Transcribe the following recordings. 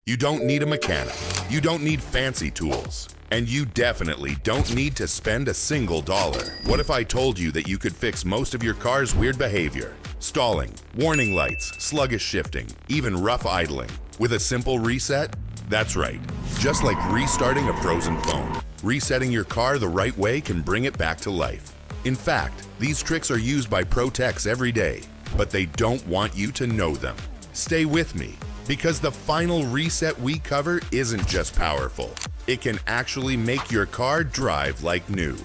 You don't need a mechanic. You don't need fancy tools. And you definitely don't need to spend a single dollar. What if I told you that you could fix most of your car's weird behavior? Stalling, warning lights, sluggish shifting, even rough idling. With a simple reset? That's right. Just like restarting a frozen phone. Resetting your car the right way can bring it back to life. In fact, these tricks are used by pro techs every day, but they don't want you to know them. Stay with me, because the final reset we cover isn't just powerful. It can actually make your car drive like new.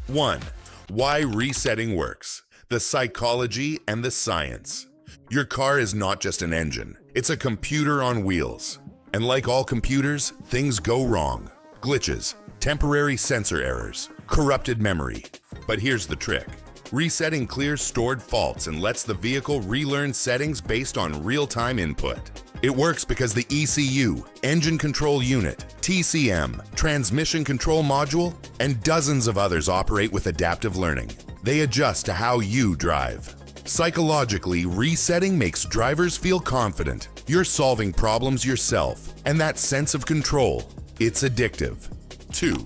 1. Why resetting works. The psychology and the science. Your car is not just an engine. It's a computer on wheels. And like all computers, things go wrong. Glitches, temporary sensor errors, corrupted memory. But here's the trick. Resetting clears stored faults and lets the vehicle relearn settings based on real-time input. It works because the ECU, Engine Control Unit, TCM, Transmission Control Module, and dozens of others operate with adaptive learning. They adjust to how you drive. Psychologically, resetting makes drivers feel confident. You're solving problems yourself, and that sense of control, it's addictive. 2.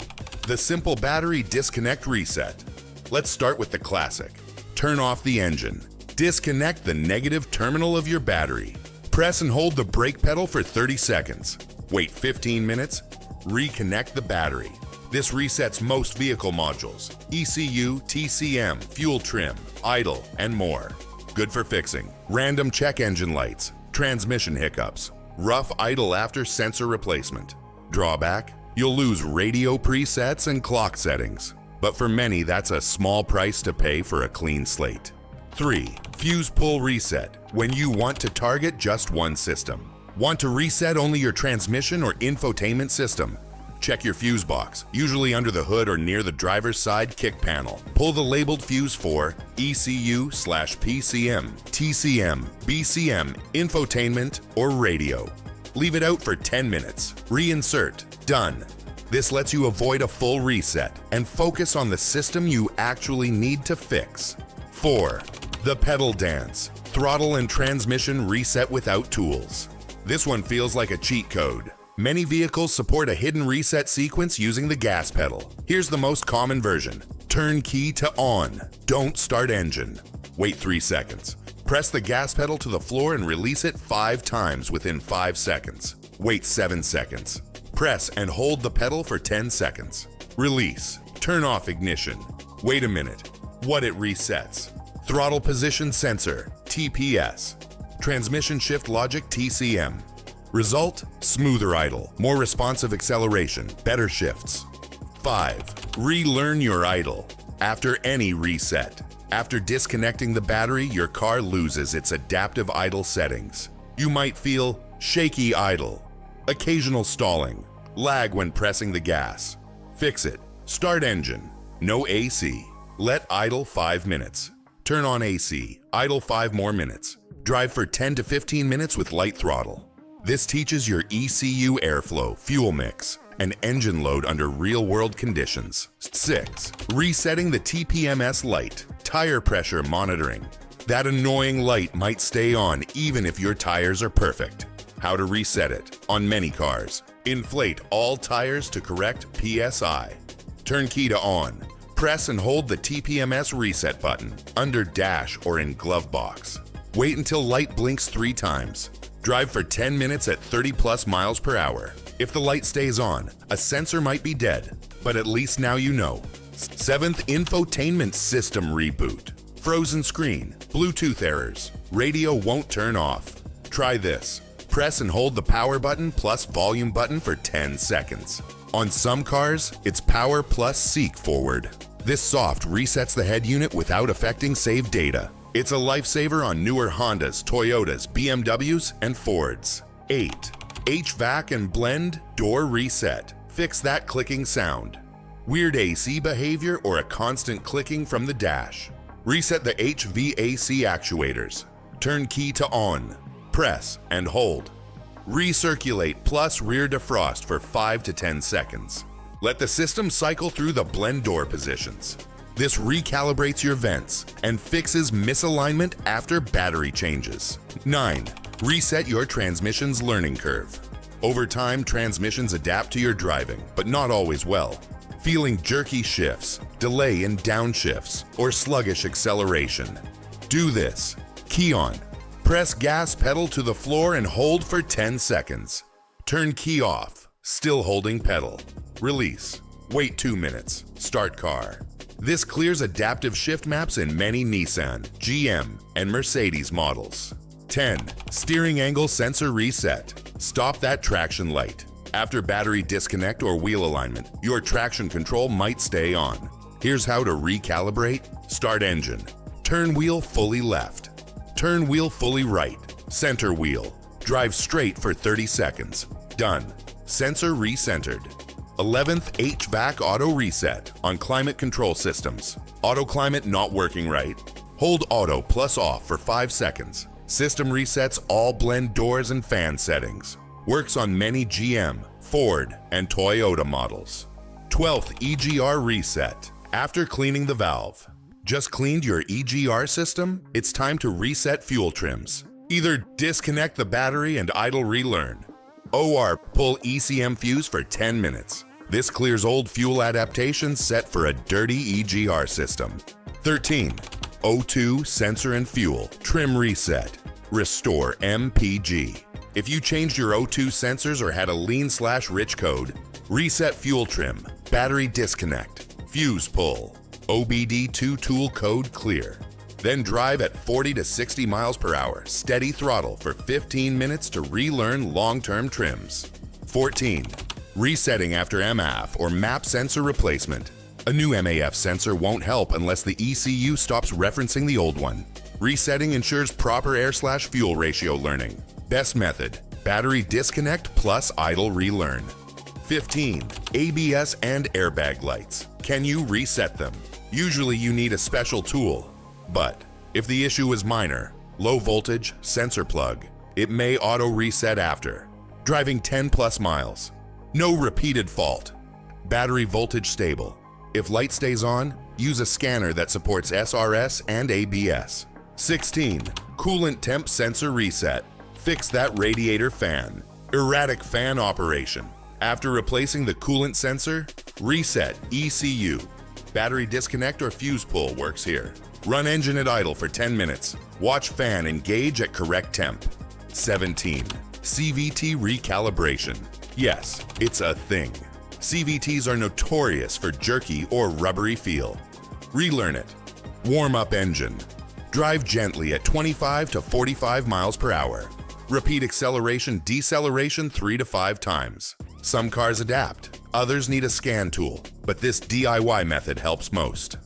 The simple battery disconnect reset. Let's start with the classic. Turn off the engine. Disconnect the negative terminal of your battery. Press and hold the brake pedal for 30 seconds. Wait 15 minutes. Reconnect the battery. This resets most vehicle modules, ECU, TCM, fuel trim, idle, and more. Good for fixing random check engine lights, transmission hiccups, rough idle after sensor replacement. Drawback? You'll lose radio presets and clock settings. But for many, that's a small price to pay for a clean slate. 3. Fuse pull reset. When you want to target just one system. Want to reset only your transmission or infotainment system? Check your fuse box, usually under the hood or near the driver's side kick panel. Pull the labeled fuse for ECU/PCM, TCM, BCM, infotainment, or radio. Leave it out for 10 minutes. Reinsert. Done. This lets you avoid a full reset and focus on the system you actually need to fix. 4. The pedal dance. Throttle and transmission reset without tools. This one feels like a cheat code. Many vehicles support a hidden reset sequence using the gas pedal. Here's the most common version. Turn key to on. Don't start engine. Wait 3 seconds. Press the gas pedal to the floor and release it 5 times within 5 seconds. Wait 7 seconds. Press and hold the pedal for 10 seconds. Release. Turn off ignition. Wait a minute. What it resets. Throttle position sensor, TPS. Transmission shift logic, TCM. Result, smoother idle, more responsive acceleration, better shifts. 5. Relearn your idle. After any reset. After disconnecting the battery, your car loses its adaptive idle settings. You might feel shaky idle, occasional stalling, lag when pressing the gas. Fix it. Start engine. No AC. Let idle 5 minutes. Turn on AC. Idle 5 more minutes. Drive for 10 to 15 minutes with light throttle. This teaches your ECU airflow, fuel mix, and engine load under real-world conditions. 6. Resetting the TPMS light, tire pressure monitoring. That annoying light might stay on even if your tires are perfect. How to reset it. On many cars. Inflate all tires to correct PSI. Turn key to on. Press and hold the TPMS reset button under dash or in glove box. Wait until light blinks 3 times. Drive for 10 minutes at 30+ miles per hour. If the light stays on, a sensor might be dead, but at least now you know. 7th, infotainment system reboot. Frozen screen, Bluetooth errors, radio won't turn off. Try this. Press and hold the power button plus volume button for 10 seconds. On some cars, it's power plus seek forward. This soft resets the head unit without affecting saved data. It's a lifesaver on newer Hondas, Toyotas, BMWs, and Fords. 8. HVAC and blend door reset. Fix that clicking sound. Weird AC behavior or a constant clicking from the dash. Reset the HVAC actuators. Turn key to on. Press and hold. Recirculate plus rear defrost for 5 to 10 seconds. Let the system cycle through the blend door positions. This recalibrates your vents and fixes misalignment after battery changes. 9. Reset your transmission's learning curve. Over time, transmissions adapt to your driving, but not always well. Feeling jerky shifts, delay in downshifts, or sluggish acceleration? Do this. Key on. Press gas pedal to the floor and hold for 10 seconds. Turn key off, still holding pedal. Release. Wait 2 minutes. Start car. This clears adaptive shift maps in many Nissan, GM, and Mercedes models. 10. Steering angle sensor reset. Stop that traction light. After battery disconnect or wheel alignment, your traction control might stay on. Here's how to recalibrate. Start engine. Turn wheel fully left. Turn wheel fully right. Center wheel. Drive straight for 30 seconds. Done. Sensor recentered. 11th HVAC auto reset on climate control systems. Auto climate not working right? Hold auto plus off for 5 seconds. System resets all blend doors and fan settings. Works on many GM, Ford, and Toyota models. 12th EGR Reset. After cleaning the valve. Just cleaned your EGR system? It's time to reset fuel trims. Either disconnect the battery and idle Relearn. OR pull ECM fuse for 10 minutes. This clears old fuel adaptations set for a dirty EGR system. 13. O2 sensor and fuel trim reset. Restore MPG. If you changed your O2 sensors or had a lean/rich code, reset fuel trim, battery disconnect, fuse pull, OBD2 tool code clear. Then drive at 40 to 60 miles per hour, steady throttle for 15 minutes to relearn long-term trims. 14. Resetting after MAF or MAP sensor replacement. A new MAF sensor won't help unless the ECU stops referencing the old one. Resetting ensures proper air/fuel ratio learning. Best method, battery disconnect plus idle Relearn. 15. ABS and airbag lights. Can you reset them? Usually you need a special tool, but if the issue is minor, low voltage, sensor plug, it may auto reset after. Driving 10 plus miles. No repeated fault. Battery voltage stable. If light stays on, use a scanner that supports SRS and ABS. 16. Coolant temp sensor reset. Fix that radiator fan. Erratic fan operation. After replacing the coolant sensor, reset ECU. Battery disconnect or fuse pull works here. Run engine at idle for 10 minutes. Watch fan engage at correct temp. 17. CVT Recalibration. Yes, it's a thing. CVTs are notorious for jerky or rubbery feel. Relearn it. Warm up engine. Drive gently at 25 to 45 miles per hour. Repeat acceleration, deceleration 3 to 5 times. Some cars adapt, others need a scan tool, but this DIY method helps most.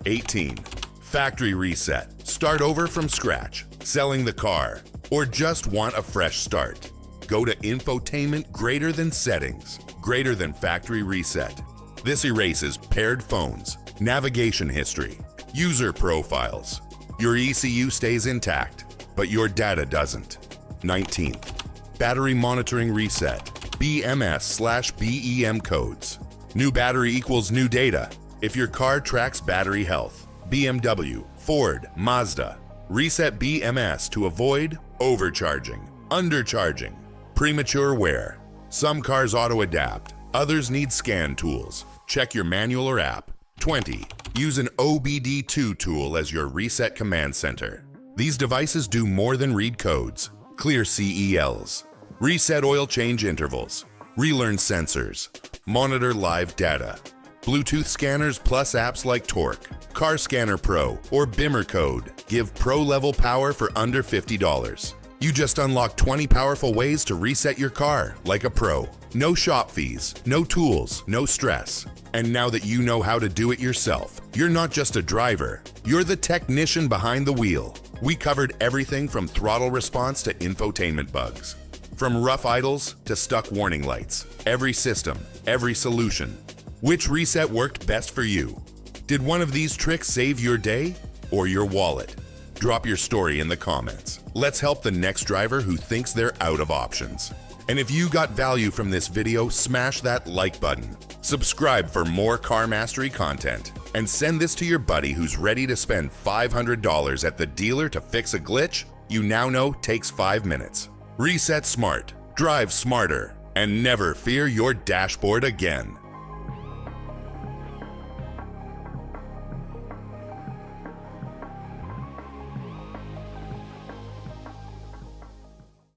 18. Factory reset. Start over from scratch, selling the car, or just want a fresh start. Go to Infotainment greater than settings, greater than factory reset. This erases paired phones, navigation history, user profiles. Your ECU stays intact, but your data doesn't. 19th. Battery monitoring reset. BMS/BEM codes. New battery equals new data. If your car tracks battery health, BMW, Ford, Mazda, reset BMS to avoid overcharging, undercharging, premature wear. Some cars auto-adapt, others need scan tools. Check your manual or app. 20. Use an OBD2 tool as your reset command center. These devices do more than read codes. Clear CELs. Reset oil change intervals. Relearn sensors. Monitor live data. Bluetooth scanners plus apps like Torque, Car Scanner Pro, or Bimmer Code give pro-level power for under $50. You just unlock 20 powerful ways to reset your car like a pro. No shop fees, no tools, no stress. And now that you know how to do it yourself, you're not just a driver, you're the technician behind the wheel. We covered everything from throttle response to infotainment bugs. From rough idles to stuck warning lights. Every system, every solution. Which reset worked best for you? Did one of these tricks save your day or your wallet? Drop your story in the comments. Let's help the next driver who thinks they're out of options. And if you got value from this video, smash that like button. Subscribe for more car mastery content. And send this to your buddy who's ready to spend $500 at the dealer to fix a glitch you now know takes 5 minutes. Reset smart. Drive smarter and never fear your dashboard again.